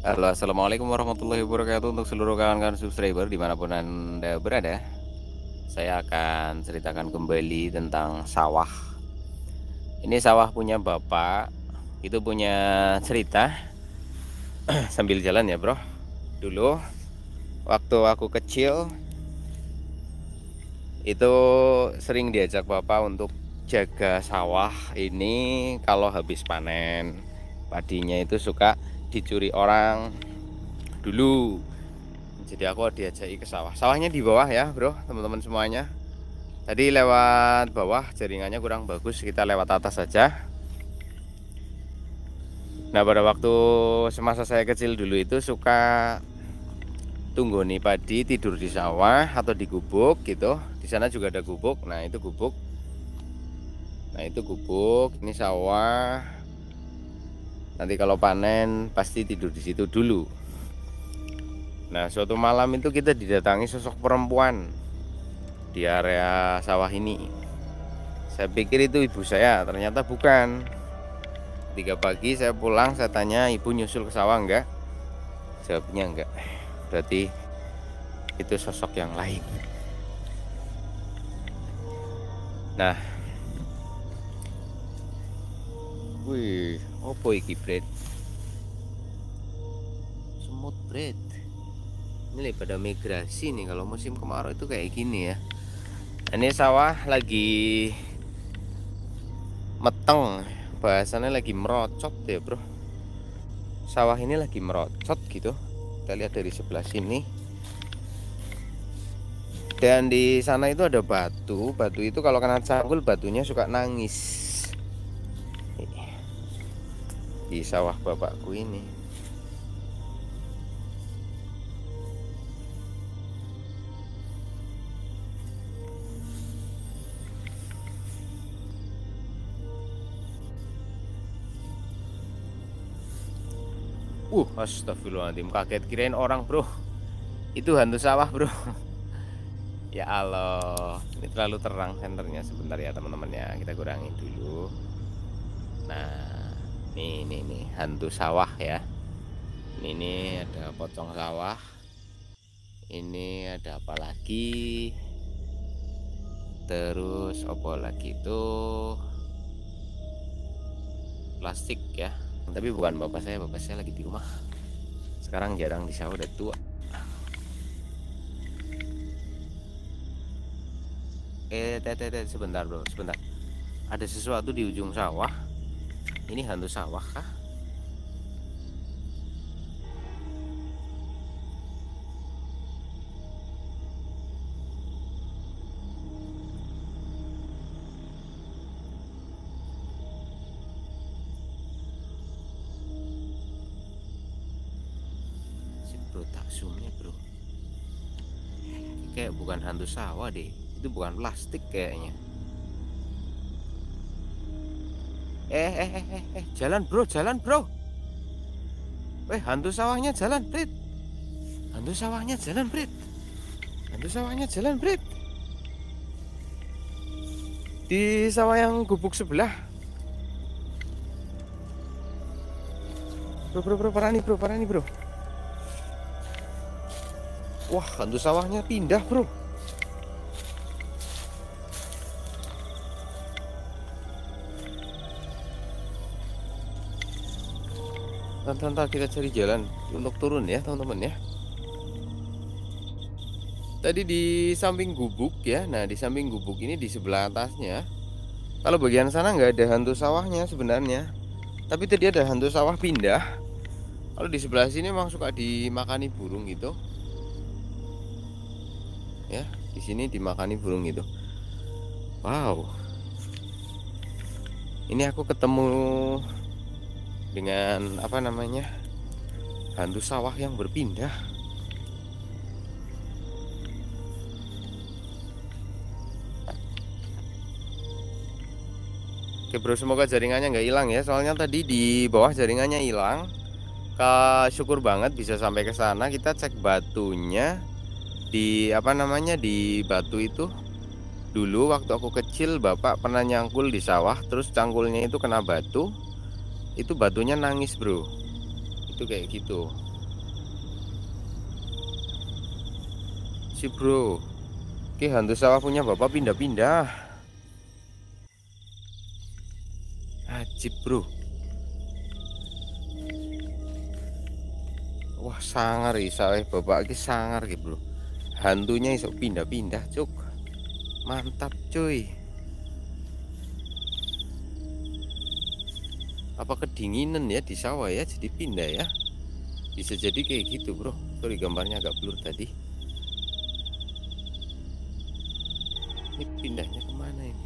Halo, assalamualaikum warahmatullahi wabarakatuh untuk seluruh kawan-kawan subscriber dimanapun anda berada. Saya akan ceritakan kembali tentang sawah. Ini sawah punya bapak, itu punya cerita sambil jalan ya bro. Dulu waktu aku kecil itu sering diajak bapak untuk jaga sawah ini. Kalau habis panen padinya itu suka dicuri orang dulu. Jadi aku diajaki ke sawah. Sawahnya di bawah ya bro, teman-teman semuanya. Tadi lewat bawah jaringannya kurang bagus, kita lewat atas saja. Nah pada waktu semasa saya kecil dulu itu suka tunggu nih padi tidur di sawah atau di gubuk gitu. Di sana juga ada gubuk. Nah itu gubuk. Nah itu gubuk. Ini sawah. Nanti kalau panen pasti tidur di situ dulu. Nah suatu malam itu kita didatangi sosok perempuan di area sawah ini. Saya pikir itu ibu saya, ternyata bukan. 3 pagi saya pulang, saya tanya ibu nyusul ke sawah enggak? Jawabnya enggak. Berarti itu sosok yang lain. Nah, wih, opo iki bread? Semut bread. Ini pada migrasi nih, kalau musim kemarau itu kayak gini ya. Ini sawah lagi meteng, bahasannya lagi merocot ya bro. Sawah ini lagi merocot gitu. Kita lihat dari sebelah sini. Dan di sana itu ada batu. Batu itu kalau kena cangkul batunya suka nangis. Di sawah bapakku ini. Astagfirullahaladzim, kaget kirain orang bro. Itu hantu sawah bro. Ya Allah, ini terlalu terang senternya. Sebentar ya teman-teman ya, kita kurangin dulu. Nah, nih hantu sawah ya. Ini ada pocong sawah. Ini ada apa lagi? Terus apa lagi tuh? Plastik ya. Tapi bukan bapak saya lagi di rumah. Sekarang jarang di sawah, udah tua. Sebentar bro, sebentar. Ada sesuatu di ujung sawah. Ini hantu sawah kah? Si bro tak zoomnya bro. Kayak bukan hantu sawah deh. Itu bukan plastik kayaknya. Jalan bro, jalan bro. Hantu sawahnya jalan, Brit. Hantu sawahnya jalan, Brit. Hantu sawahnya jalan, Brit. Di sawah yang gubuk sebelah. Bro, parani bro. Wah, hantu sawahnya pindah, bro. Ntar kita cari jalan untuk turun ya teman-teman ya. Tadi di samping gubuk ya. Nah di samping gubuk ini di sebelah atasnya. Kalau bagian sana nggak ada hantu sawahnya sebenarnya. Tapi tadi ada hantu sawah pindah. Kalau di sebelah sini memang suka dimakani burung gitu. Ya di sini dimakani burung gitu. Wow. Ini aku ketemu dengan apa namanya, hantu sawah yang berpindah. Oke bro, semoga jaringannya nggak hilang ya. Soalnya tadi di bawah jaringannya hilang. Syukur banget bisa sampai ke sana. Kita cek batunya di apa namanya, di batu itu. Dulu waktu aku kecil bapak pernah nyangkul di sawah, terus cangkulnya itu kena batu. Itu batunya nangis bro. Itu kayak gitu. sih bro. Oke, hantu sawah punya bapak pindah-pindah. Ajib bro. Wah sangar sawah bapak iki sangar gitu bro. Hantunya iso pindah-pindah cuk. Mantap cuy. Apa kedinginan ya di sawah ya jadi pindah ya. Bisa jadi kayak gitu bro. Sorry gambarnya agak blur tadi. Ini pindahnya kemana ini?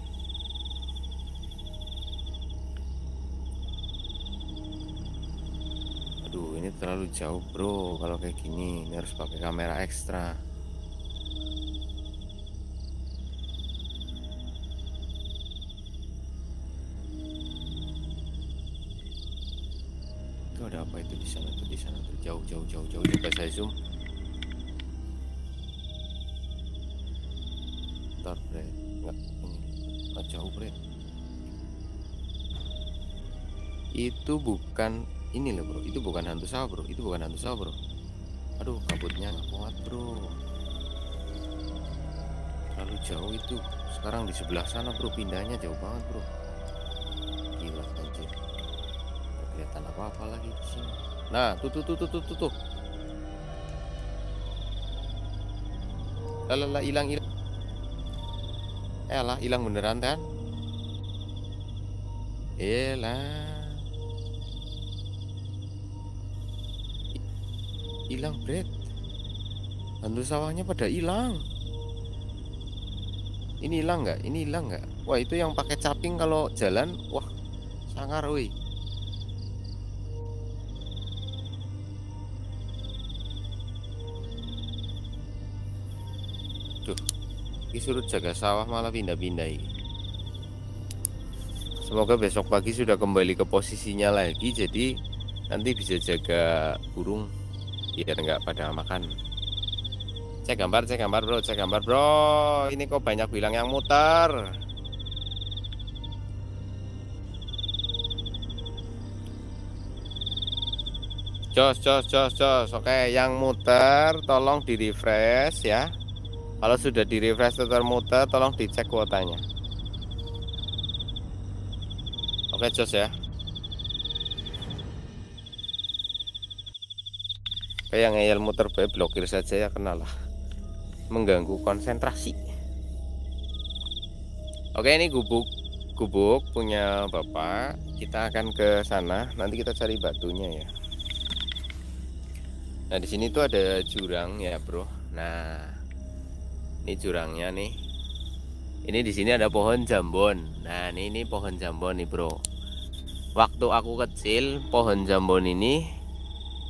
Aduh ini terlalu jauh bro. Kalau kayak gini ini harus pakai kamera ekstra. Itu ada apa itu di sana tuh, di sana tuh jauh coba saya zoom. Bentar bre, enggak ini enggak jauh bre. Itu bukan ini loh bro, itu bukan hantu sawah bro, itu bukan hantu sawah bro. Aduh kabutnya nggak kuat bro, terlalu jauh itu. Sekarang di sebelah sana bro, pindahnya jauh banget bro. Gila anjir, nggak kelihatan apa-apa lagi di sini. Nah tuh. Lah hilang. Lah hilang beneran kan? Lah hilang bread, hantu sawahnya pada hilang. Ini hilang nggak? Wah itu yang pakai caping kalau jalan, wah sangar woi. Tuh disuruh jaga sawah malah pindah-pindah ini. Semoga besok pagi sudah kembali ke posisinya lagi, jadi nanti bisa jaga burung biar nggak pada makan. Cek gambar bro. Ini kok banyak bilang yang muter. Jos. Oke, yang muter tolong di refresh ya. Kalau sudah di refresh termuter, tolong dicek kuotanya. Oke jos ya. Kayak ngeyel muter bae, blokir saja ya, kenalah mengganggu konsentrasi. Oke, ini gubuk punya bapak. Kita akan ke sana, nanti kita cari batunya ya. Nah di sini tuh ada jurang ya bro. Nah ini jurangnya nih. Ini di sini ada pohon jambon. Nah ini pohon jambon nih bro. Waktu aku kecil pohon jambon ini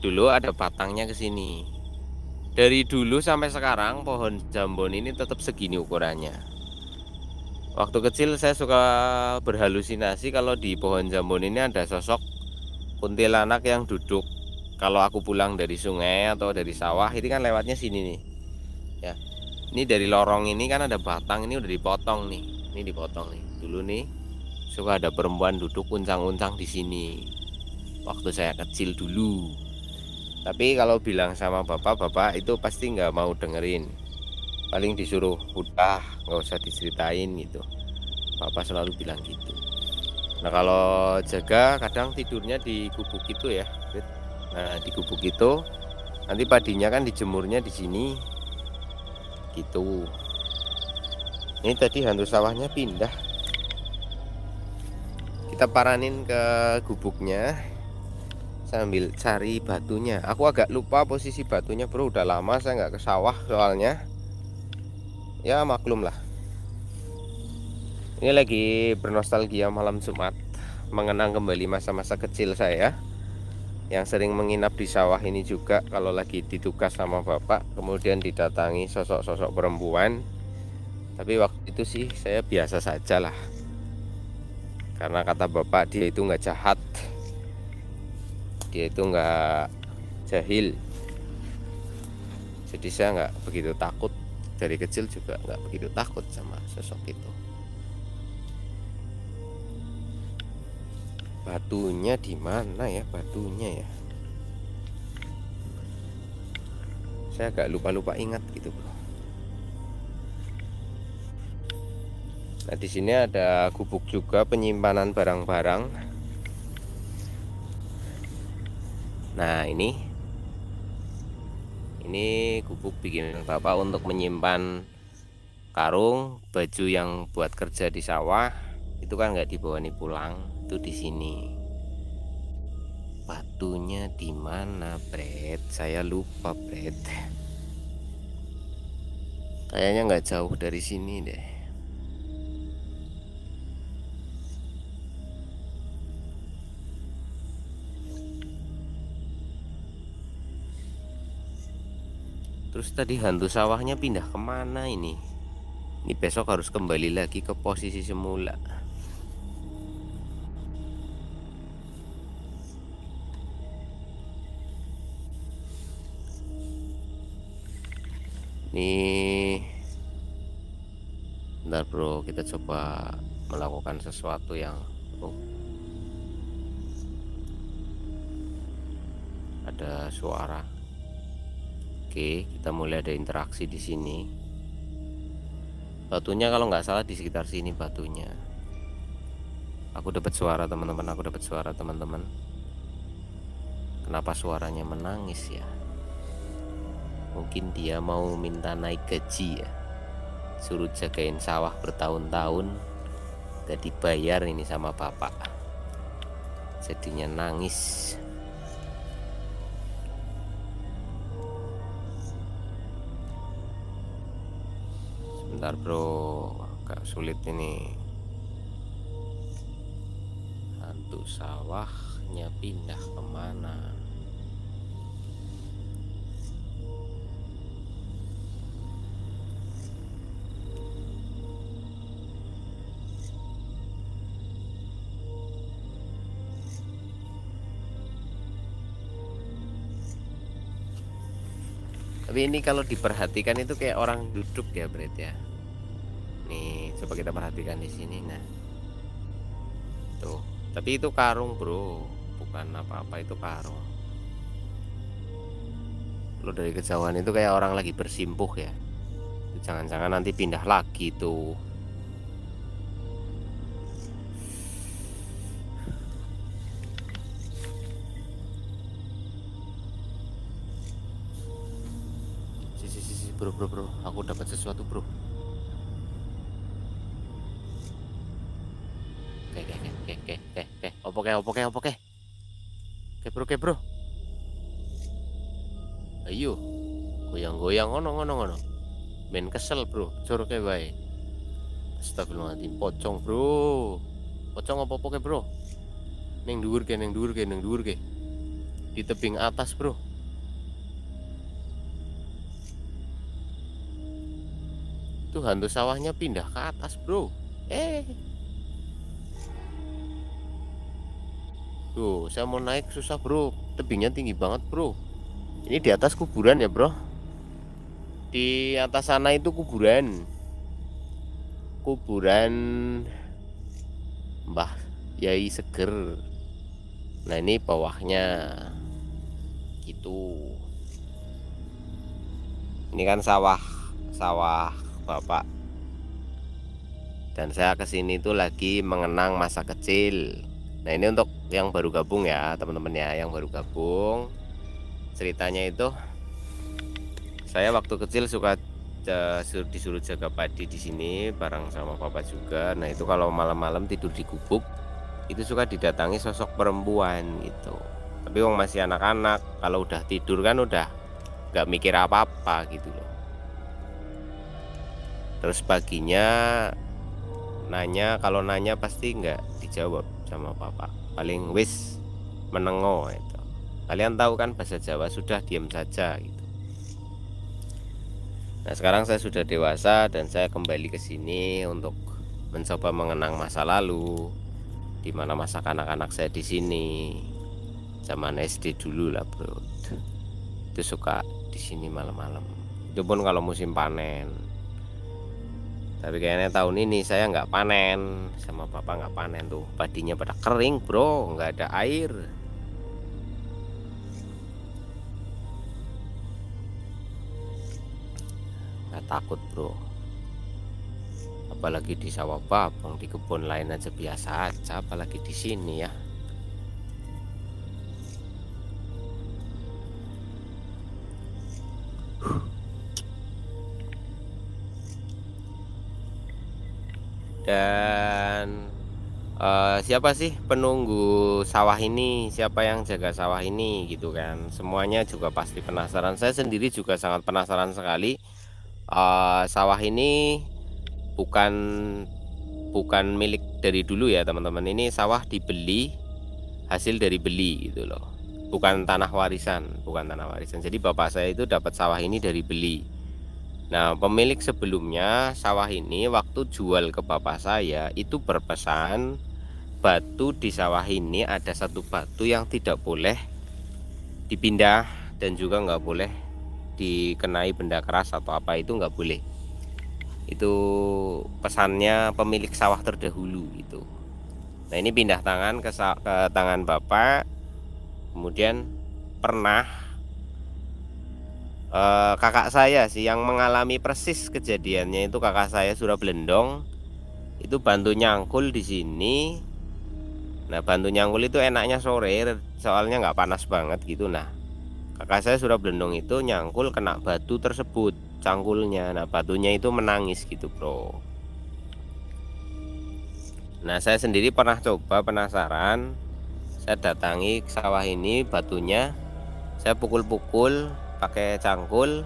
dulu ada batangnya ke sini. Dari dulu sampai sekarang pohon jambon ini tetap segini ukurannya. Waktu kecil saya suka berhalusinasi kalau di pohon jambon ini ada sosok kuntilanak yang duduk. Kalau aku pulang dari sungai atau dari sawah, ini kan lewatnya sini nih. Ya. Ini dari lorong ini kan ada batang, ini udah dipotong nih. Ini dipotong nih. Dulu nih suka ada perempuan duduk uncang-uncang di sini. Waktu saya kecil dulu. Tapi kalau bilang sama bapak itu pasti nggak mau dengerin. Paling disuruh udah nggak usah diceritain gitu. Bapak selalu bilang gitu. Nah kalau jaga kadang tidurnya di gubuk itu ya. Nah di gubuk itu nanti padinya kan dijemurnya di sini gitu. Ini tadi hantu sawahnya pindah. Kita paranin ke gubuknya sambil cari batunya. Aku agak lupa posisi batunya bro, udah lama saya nggak ke sawah soalnya. Ya maklum lah. Ini lagi bernostalgia malam Jumat, mengenang kembali masa-masa kecil saya yang sering menginap di sawah ini juga kalau lagi ditugas sama bapak. Kemudian didatangi sosok-sosok perempuan. Tapi waktu itu sih saya biasa saja lah, karena kata bapak dia itu nggak jahat, dia itu nggak jahil. Jadi saya nggak begitu takut. Dari kecil juga nggak begitu takut sama sosok itu. Batunya di mana ya batunya ya? Saya agak lupa ingat gitu bro. Nah, di sini ada gubuk juga penyimpanan barang-barang. Nah, ini gubuk bikin Bapak untuk menyimpan karung, baju yang buat kerja di sawah. Itu kan nggak dibawa nih pulang, itu di sini. Batunya di mana, Bret? Saya lupa, Bret. Kayaknya nggak jauh dari sini deh. Terus tadi hantu sawahnya pindah kemana ini? Ini besok harus kembali lagi ke posisi semula. Nih, bentar bro, kita coba melakukan sesuatu yang ada suara. Oke, kita mulai ada interaksi di sini. Batunya kalau nggak salah di sekitar sini batunya. Aku dapat suara teman-teman, aku dapat suara teman-teman. Kenapa suaranya menangis ya? Mungkin dia mau minta naik gaji ya. Suruh jagain sawah bertahun-tahun, gak dibayar ini sama bapak. Jadinya nangis. Sebentar bro, agak sulit ini. Hantu sawahnya pindah kemana? Tapi ini kalau diperhatikan itu kayak orang duduk ya, Bret ya. Nih, coba kita perhatikan di sini. Nah, tuh. Tapi itu karung, bro. Bukan apa-apa, itu karung. Lo dari kejauhan itu kayak orang lagi bersimpuh ya. Jangan-jangan nanti pindah lagi tuh. Bro, aku dapat sesuatu bro. Oke bro. Ayo, goyang-goyang ngono. Men kesel bro, cur kayak bae. Astagfirullahaladzim, pocong bro. Pocong apa ke bro? Neng dhuwur ke. Di tebing atas bro. Tuh hantu sawahnya pindah ke atas bro. Tuh saya mau naik susah bro, tebingnya tinggi banget bro. Ini di atas kuburan ya bro. Di atas sana itu kuburan Mbah Yai Seger. Nah ini bawahnya gitu. Ini kan sawah bapak. Dan saya kesini tuh lagi mengenang masa kecil. Nah ini untuk yang baru gabung ya teman-teman ya, yang baru gabung. Ceritanya itu saya waktu kecil suka disuruh jaga padi di sini bareng sama papa juga. Nah itu kalau malam-malam tidur di gubuk itu suka didatangi sosok perempuan gitu. Tapi wong masih anak-anak, kalau udah tidur kan udah nggak mikir apa-apa gitu loh. Terus paginya nanya, kalau nanya pasti nggak dijawab sama papa, paling wis menengo itu. Kalian tahu kan bahasa Jawa, sudah diam saja gitu. Nah sekarang saya sudah dewasa dan saya kembali ke sini untuk mencoba mengenang masa lalu, dimana masa kanak-kanak saya di sini, zaman SD dulu lah bro. Itu suka di sini malam-malam. Itu pun kalau musim panen. Tapi kayaknya tahun ini saya nggak panen, sama bapak nggak panen tuh. Padinya pada kering bro, nggak ada air. Nggak takut bro. apalagi di sawah babong, di kebun lain aja biasa aja, apalagi di sini ya. Dan siapa sih penunggu sawah ini, siapa yang jaga sawah ini gitu kan, semuanya juga pasti penasaran. Saya sendiri juga sangat penasaran sekali. Sawah ini bukan bukan milik dari dulu ya teman-teman, ini sawah dibeli, hasil dari beli gitu loh, bukan tanah warisan, jadi bapak saya itu dapat sawah ini dari beli. Nah, pemilik sebelumnya sawah ini waktu jual ke bapak saya itu berpesan batu di sawah ini ada satu batu yang tidak boleh dipindah dan juga nggak boleh dikenai benda keras atau apa, itu nggak boleh. Itu pesannya pemilik sawah terdahulu itu. Nah, ini pindah tangan ke tangan bapak. Kemudian pernah kakak saya sih yang mengalami persis kejadiannya itu. Kakak saya Surah Belendong itu bantu nyangkul di sini. Nah, bantu nyangkul itu enaknya sore, soalnya nggak panas banget gitu. Nah, kakak saya Surah Belendong itu nyangkul kena batu tersebut, cangkulnya. Nah, batunya itu menangis gitu bro. Nah, saya sendiri pernah coba, penasaran, saya datangi sawah ini, batunya saya pukul-pukul pakai cangkul,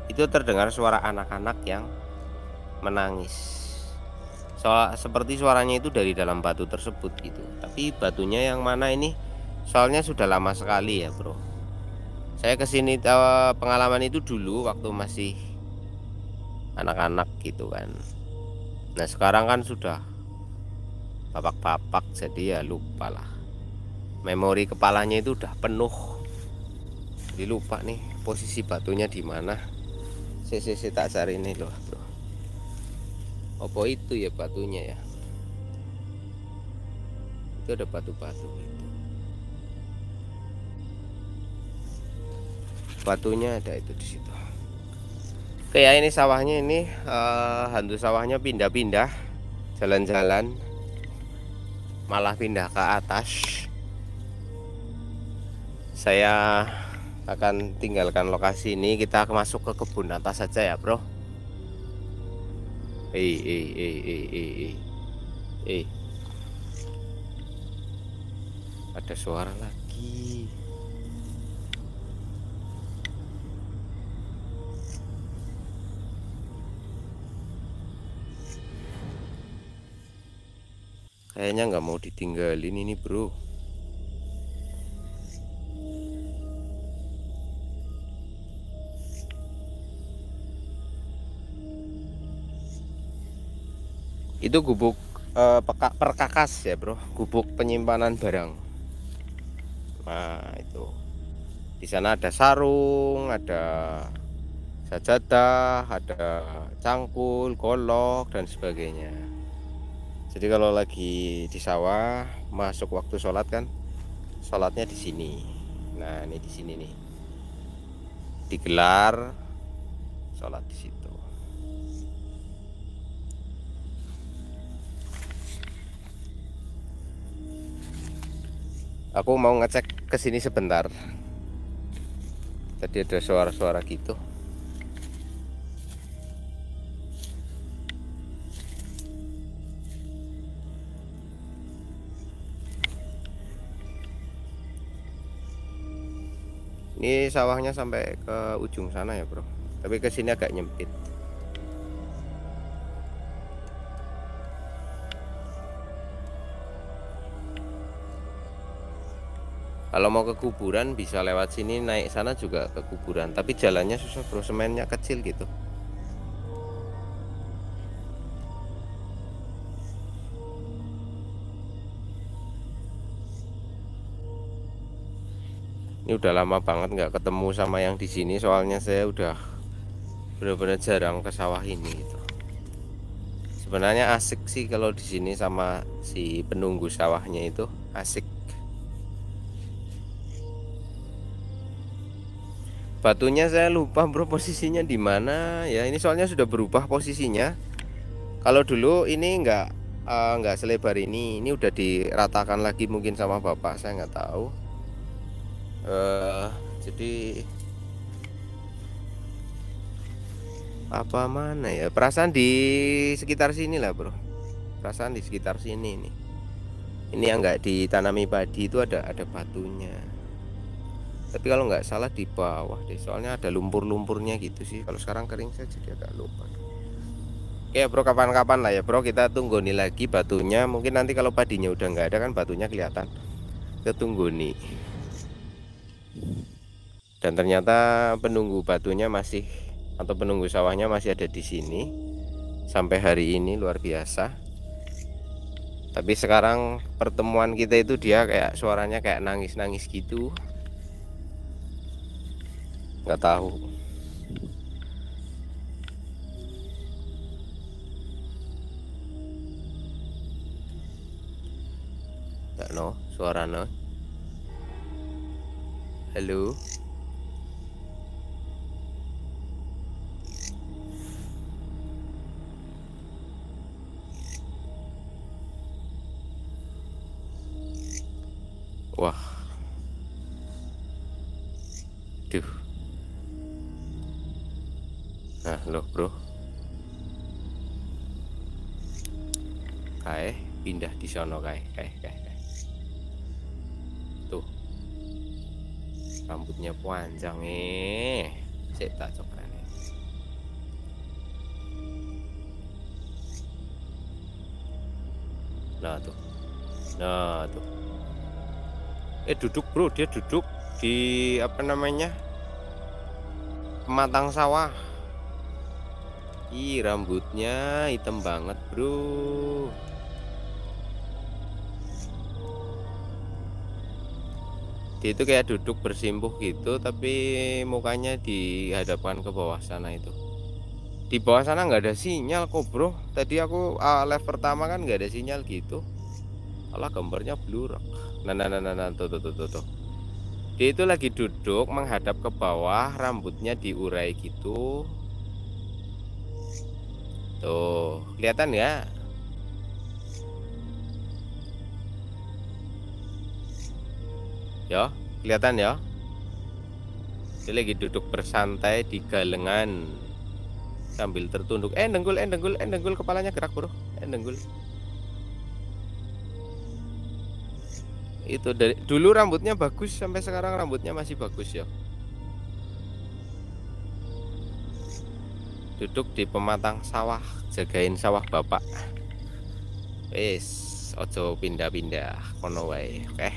itu terdengar suara anak-anak yang menangis. Seperti suaranya itu dari dalam batu tersebut gitu. Tapi batunya yang mana ini? Soalnya sudah lama sekali ya bro. Saya kesini pengalaman itu dulu waktu masih anak-anak gitu kan. Nah, sekarang kan sudah bapak-bapak, jadi ya lupa lah. Memori kepalanya itu udah penuh. Jadi lupa nih posisi batunya di mana. Saya tak cari ini loh bro. Apa itu ya batunya ya? Itu ada batu-batu gitu. Batunya ada itu di situ. Oke ya, ini sawahnya ini hantu sawahnya pindah-pindah, jalan-jalan, malah pindah ke atas. Saya akan tinggalkan lokasi ini, kita masuk ke kebun atas saja ya bro. Ada suara lagi. Kayaknya nggak mau ditinggalin ini bro. Itu gubuk perkakas ya bro, gubuk penyimpanan barang. Nah, itu di sana ada sarung, ada sajadah, ada cangkul, golok dan sebagainya. Jadi kalau lagi di sawah, masuk waktu sholat kan, sholatnya di sini. Nah, ini di sini nih, digelar sholat di situ. Aku mau ngecek ke sini sebentar. Tadi ada suara-suara gitu. Ini sawahnya sampai ke ujung sana ya bro, tapi ke sini agak nyempit. Kalau mau ke kuburan bisa lewat sini, naik sana juga ke kuburan, tapi jalannya susah bro, semennya kecil gitu. Ini udah lama banget nggak ketemu sama yang di sini, soalnya saya udah benar-benar jarang ke sawah ini gitu. Sebenarnya asik sih kalau di sini sama si penunggu sawahnya itu, asik. Batunya saya lupa bro posisinya di mana ya, ini soalnya sudah berubah posisinya. Kalau dulu ini nggak selebar ini udah diratakan lagi mungkin sama bapak, saya nggak tahu. Jadi apa mana ya, perasaan di sekitar sini lah bro, perasaan di sekitar sini nih. Ini yang nggak ditanami padi itu ada batunya. Tapi kalau nggak salah di bawah deh, soalnya ada lumpur-lumpurnya gitu sih. Kalau sekarang kering saya jadi agak lupa. Oke bro, kapan-kapan lah ya bro, kita tunggu nih lagi batunya. Mungkin nanti kalau padinya udah nggak ada kan batunya kelihatan. Kita tunggu nih. Dan ternyata penunggu batunya masih, atau penunggu sawahnya masih ada di sini sampai hari ini, luar biasa. Tapi sekarang pertemuan kita itu dia kayak suaranya kayak nangis-nangis gitu. Nggak tahu. Nggak no, suara no. Halo. Wah. Duh. Nah, loh, bro. Kae pindah di sono kae. Tuh. Rambutnya panjang Cek tak cokrane. Nah, tuh. Nah, tuh. Duduk, bro. Dia duduk di apa namanya? Pematang sawah. Ih, rambutnya hitam banget bro. Dia itu kayak duduk bersimpuh gitu, tapi mukanya dihadapkan ke bawah sana itu. Di bawah sana nggak ada sinyal kok bro. Tadi aku live pertama kan nggak ada sinyal gitu. Alah, gambarnya blur. Nah, tuh. Dia itu lagi duduk menghadap ke bawah, rambutnya diurai gitu. Tuh, kelihatan ya? Ya, kelihatan ya? Dia lagi duduk bersantai di galengan sambil tertunduk. Denggul, kepalanya gerak, bro. Denggul. Itu dari dulu rambutnya bagus, sampai sekarang rambutnya masih bagus ya. Duduk di pematang sawah, jagain sawah bapak. Ojo pindah-pindah kono wae. Oke.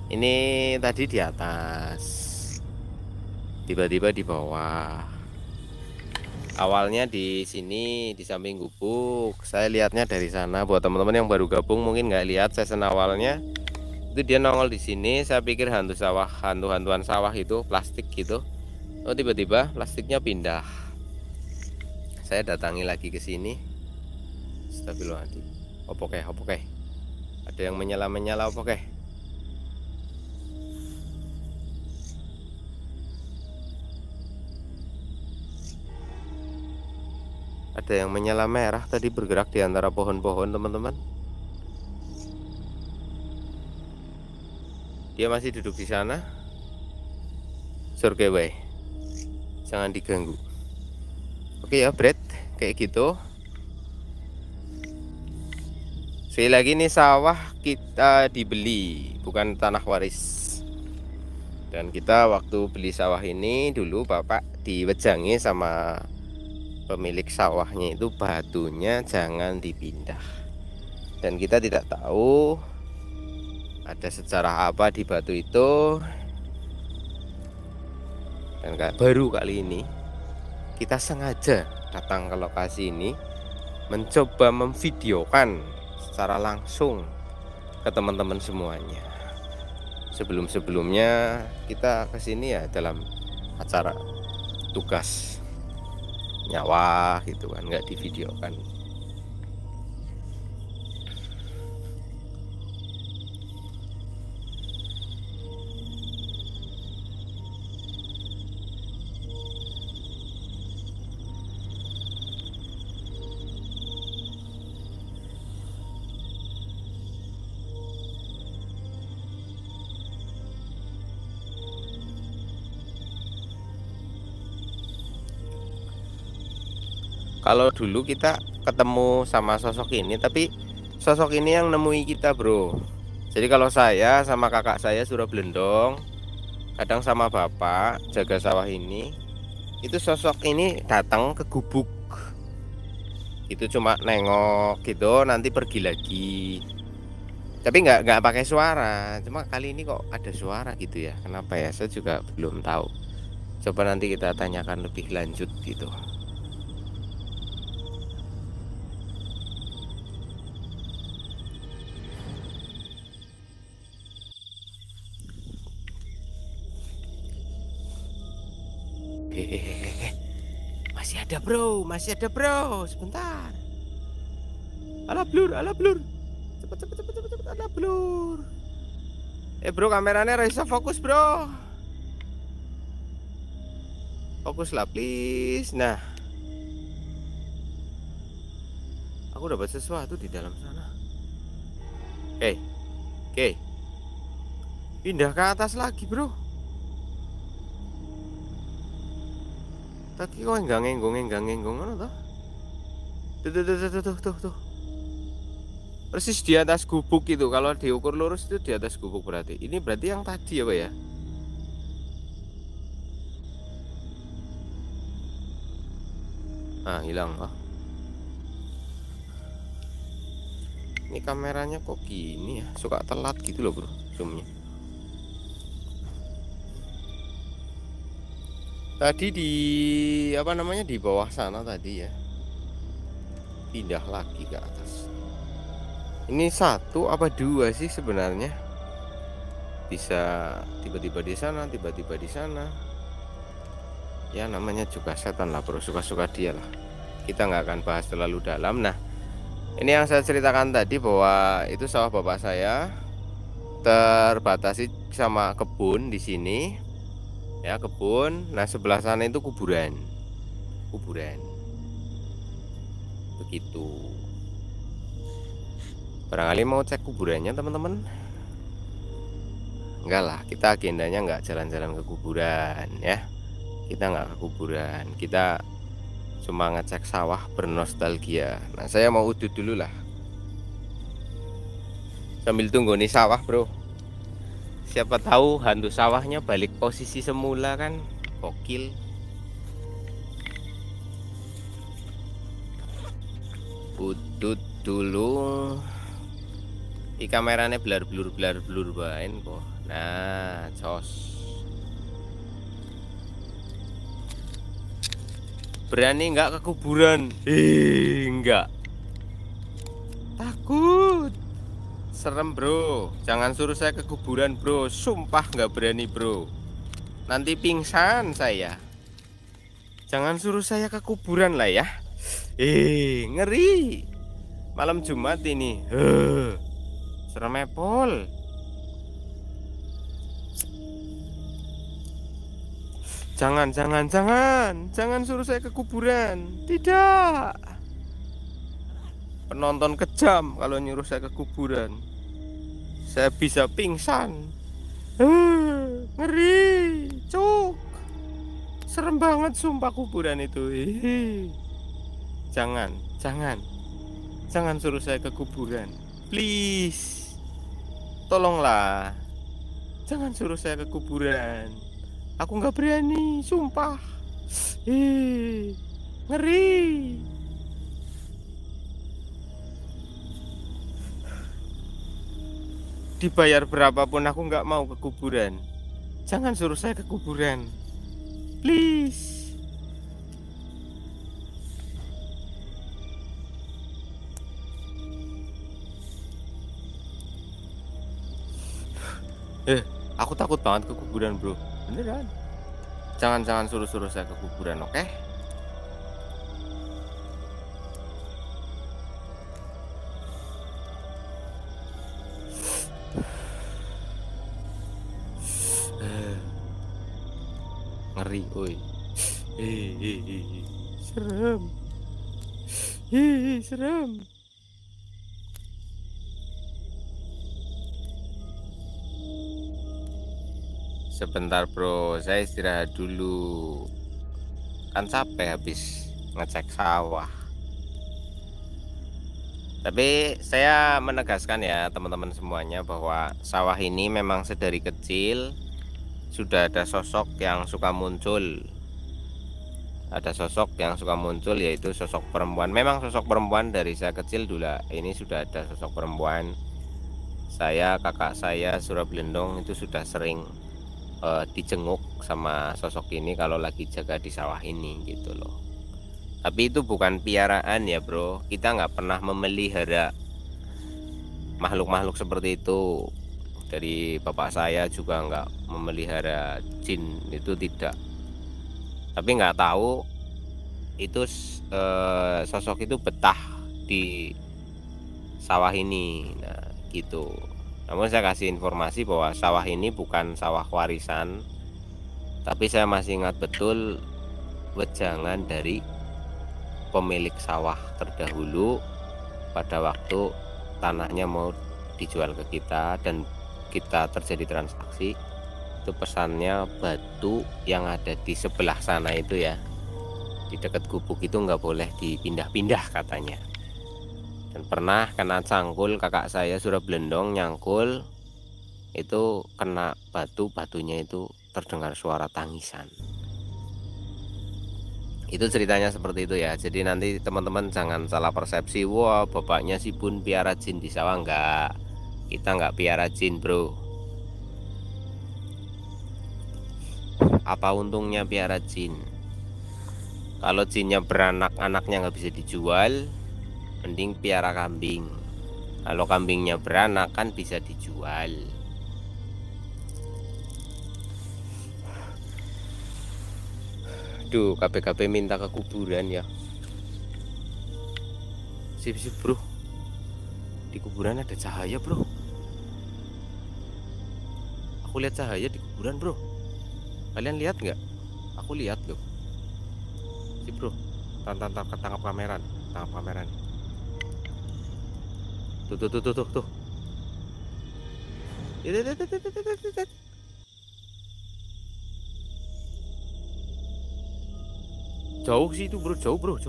Ini tadi di atas, tiba-tiba di bawah. Awalnya di sini di samping gubuk. Saya lihatnya dari sana. Buat teman-teman yang baru gabung mungkin nggak lihat season awalnya. Itu dia nongol di sini. Saya pikir hantu sawah, hantu-hantuan sawah itu plastik gitu. Oh, tiba-tiba plastiknya pindah. Saya datangi lagi ke sini. Astagfirullahaladzim. Oke. Ada yang menyala oke. Ada yang menyala merah tadi, bergerak di antara pohon-pohon teman-teman. Dia masih duduk di sana. Surga way. Jangan diganggu. Oke ya, Brad, kayak gitu. Sekali lagi nih, sawah kita dibeli, bukan tanah waris. Dan kita waktu beli sawah ini dulu bapak diwejangi sama pemilik sawahnya itu, batunya jangan dipindah. Dan kita tidak tahu ada sejarah apa di batu itu. Dan baru kali ini kita sengaja datang ke lokasi ini, mencoba memvideokan secara langsung ke teman-teman semuanya. Sebelumnya kita kesini ya dalam acara tugas nyawa gitu kan, nggak divideokan. Kalau dulu kita ketemu sama sosok ini, tapi sosok ini yang nemui kita, bro. Jadi kalau saya sama kakak saya suruh Blendong, kadang sama bapak jaga sawah ini, itu sosok ini datang ke gubuk. Itu cuma nengok gitu, nanti pergi lagi. Tapi nggak pakai suara. Cuma kali ini kok ada suara gitu ya. Kenapa ya? Saya juga belum tahu. Coba nanti kita tanyakan lebih lanjut gitu. Hehehe. Masih ada bro, masih ada bro. Sebentar. Alah blur, alah blur. Cepet, alah blur. Bro, kameranya bisa fokus bro. Fokus lah please. Nah, aku dapat sesuatu di dalam sana. Oke. Pindah ke atas lagi bro. Tadi kok enggak ngenggong mana toh? Tuh. Persis di atas gubuk itu. Kalau diukur lurus itu di atas gubuk berarti. Ini berarti yang tadi apa ya? Ah, hilang. Oh. Ini kameranya kok gini ya? Suka telat gitu loh bro, zoomnya. Tadi di apa namanya di bawah sana tadi ya. Pindah lagi ke atas. Ini satu apa dua sih sebenarnya? Bisa tiba-tiba di sana, tiba-tiba di sana. Ya namanya juga setan lah bro, suka-suka dia lah. Kita nggak akan bahas terlalu dalam. Nah, ini yang saya ceritakan tadi bahwa itu sawah bapak saya terbatasi sama kebun di sini. Ya kebun. Nah sebelah sana itu kuburan. Begitu. Barangkali mau cek kuburannya teman-teman? Enggak lah, kita agendanya nggak jalan-jalan ke kuburan ya. Kita nggak ke kuburan, kita cuma ngecek sawah bernostalgia. Nah saya mau udut dulu lah, sambil tunggu nih sawah bro. Siapa tahu hantu sawahnya balik posisi semula kan, gokil. Udut dulu. Kameranya blur bain kok. Nah, cos. Berani nggak ke kuburan? Enggak. Takut. Serem bro. Jangan suruh saya ke kuburan bro. Sumpah nggak berani bro. Nanti pingsan saya. Jangan suruh saya ke kuburan lah ya. Ngeri. Malam Jumat ini. Serem epol. Jangan suruh saya ke kuburan. Tidak. Penonton kejam kalau nyuruh saya ke kuburan. Saya bisa pingsan. Ngeri, cuk. Serem banget sumpah kuburan itu. Jangan suruh saya ke kuburan. Please. Tolonglah. Jangan suruh saya ke kuburan. Aku nggak berani, sumpah. Ngeri. Dibayar berapapun aku nggak mau ke kuburan. Jangan suruh saya ke kuburan. Please. Aku takut banget ke kuburan bro. Beneran. Jangan suruh saya ke kuburan, oke? Ngeri, oi. Serem. Serem. Sebentar bro, saya istirahat dulu. Kan capek habis ngecek sawah. Tapi saya menegaskan ya teman-teman semuanya bahwa sawah ini memang sedari kecil sudah ada sosok yang suka muncul. Ada sosok yang suka muncul, yaitu sosok perempuan. Memang sosok perempuan dari saya kecil dulu ini sudah ada sosok perempuan. Saya, kakak saya, Surablendong itu sudah sering dijenguk sama sosok ini kalau lagi jaga di sawah ini gitu loh. Tapi itu bukan piaraan ya bro, kita nggak pernah memelihara makhluk-makhluk seperti itu. Dari bapak saya juga nggak memelihara jin, itu tidak. Tapi nggak tahu itu sosok itu betah di sawah ini, nah gitu. Namun saya kasih informasi bahwa sawah ini bukan sawah warisan, tapi saya masih ingat betul wejangan dari pemilik sawah terdahulu pada waktu tanahnya mau dijual ke kita dan kita terjadi transaksi. Itu pesannya batu yang ada di sebelah sana itu ya, di dekat gubuk itu nggak boleh dipindah-pindah katanya. Dan pernah kena cangkul kakak saya Surablendong, nyangkul itu kena batunya itu terdengar suara tangisan. Itu ceritanya seperti itu ya. Jadi nanti teman-teman jangan salah persepsi, wah bapaknya si Bun piara jin di sawah. Enggak, kita nggak piara jin bro. Apa untungnya piara jin? Kalau jinnya beranak, anaknya nggak bisa dijual, mending piara kambing. Kalau kambingnya beranak kan bisa dijual. Duh, KPKP minta ke kuburan ya. Sip bro, di kuburan ada cahaya bro. Aku lihat cahaya di kuburan bro. Kalian lihat nggak? Aku lihat loh. Sip bro, tangkap kameran, tangkap kameran. Tuh. Jauh sih itu bro, jauh bro.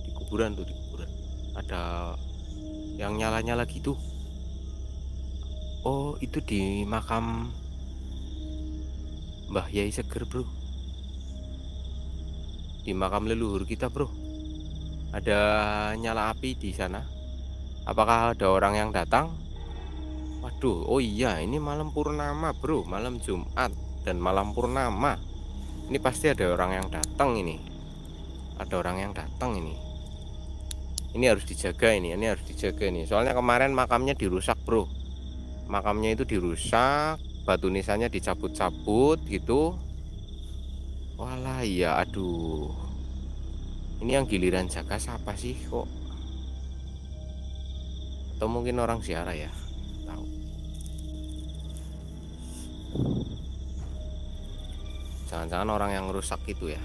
Di kuburan tuh, di kuburan ada yang nyala-nyala gitu. Oh itu di makam Mbah Yai Seger bro, di makam leluhur kita bro. Ada nyala api di sana. Apakah ada orang yang datang? Waduh, oh iya ini malam purnama bro, malam Jumat dan malam purnama. Ini pasti ada orang yang datang ini. Ada orang yang datang ini. Ini harus dijaga ini harus dijaga ini. Soalnya kemarin makamnya dirusak bro. Makamnya itu dirusak, batu nisannya dicabut-cabut gitu. Walah iya, aduh. Ini yang giliran jaga siapa sih kok? Atau mungkin orang ziarah ya? Tahu. Jangan-jangan orang yang rusak itu ya.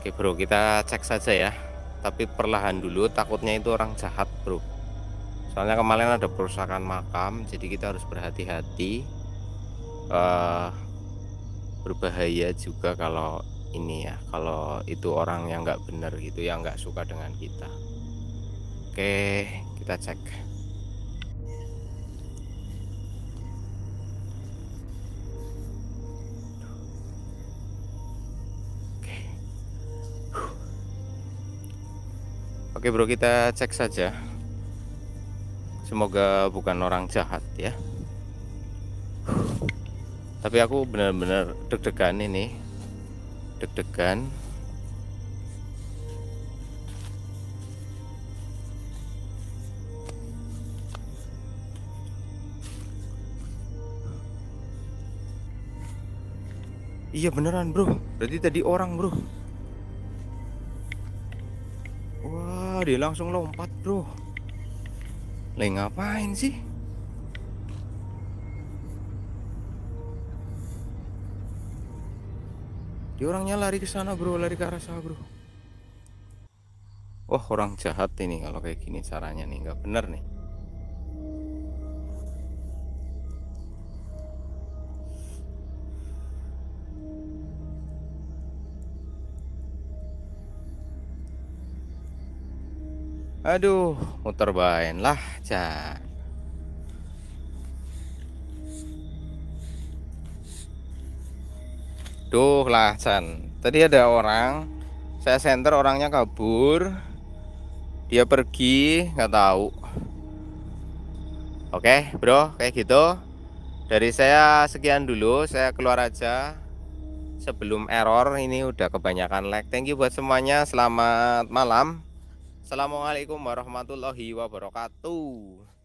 Oke bro, kita cek saja ya. Tapi perlahan dulu, takutnya itu orang jahat bro. Soalnya kemarin ada perusakan makam, jadi kita harus berhati-hati. Berbahaya juga kalau ini ya, kalau itu orang yang nggak benar gitu, yang nggak suka dengan kita. Oke, kita cek. Oke bro, kita cek saja. Semoga bukan orang jahat ya. Tapi aku benar-benar deg-degan ini. Deg-degan. Iya beneran bro. Berarti tadi orang bro. Wah, dia langsung lompat bro. Lah ngapain sih? Dia orangnya lari ke sana bro, lari ke arah sana bro. Oh, orang jahat ini kalau kayak gini caranya nih, nggak bener nih. Aduh, muter baen lah, Jan. Duh lah, Jan. Tadi ada orang, saya senter orangnya kabur, dia pergi, nggak tahu. Oke, bro, kayak gitu. Dari saya sekian dulu, saya keluar aja. Sebelum error, ini udah kebanyakan lag. Thank you buat semuanya, selamat malam. Assalamualaikum warahmatullahi wabarakatuh.